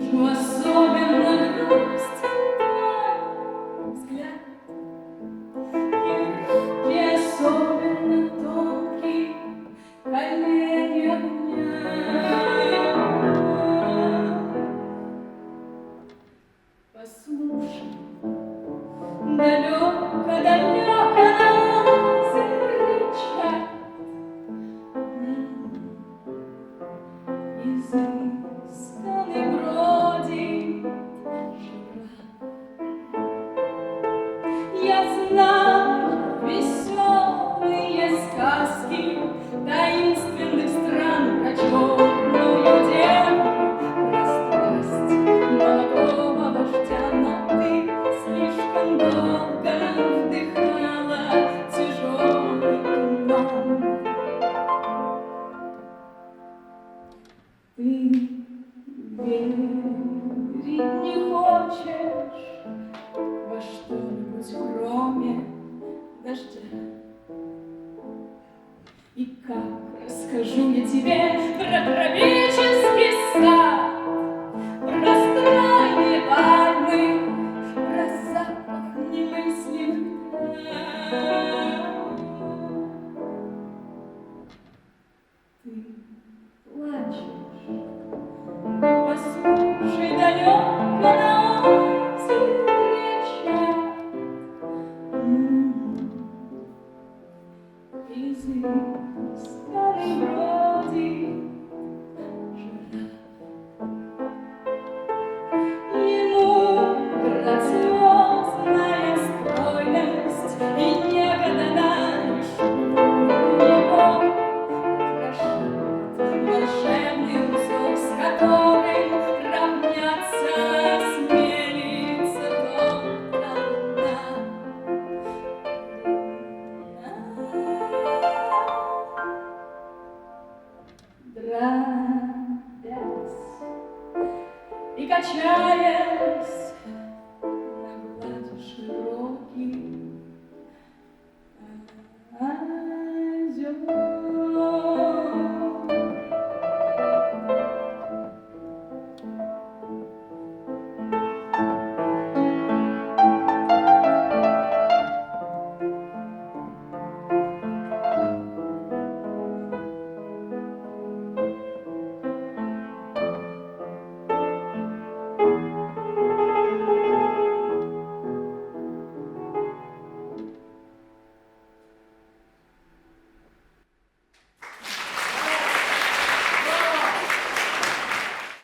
что особенно грустен твой взгляд, и особенно тонкий колени обняв. Послушай, далеко-далеко нас кричат изысканный бродит журавль. Я знаю веселые сказки таинственных стран про черную деву, про страсть молодого вождя, но ты слишком долго вдыхала тяжелый туман. Ты верить не хочешь во что-нибудь, кроме дождя. И как расскажу я тебе про тропический сад, про стройные пальмы, про запах немыслимых трав. Ты плачешь, послушай, далеко на озере кричат изысканный бродит журавль. Ему грациозная стройность и негодная шкура его украшает волшебный узор, с которым равняться осмелится только луна. Дробясь и качаясь,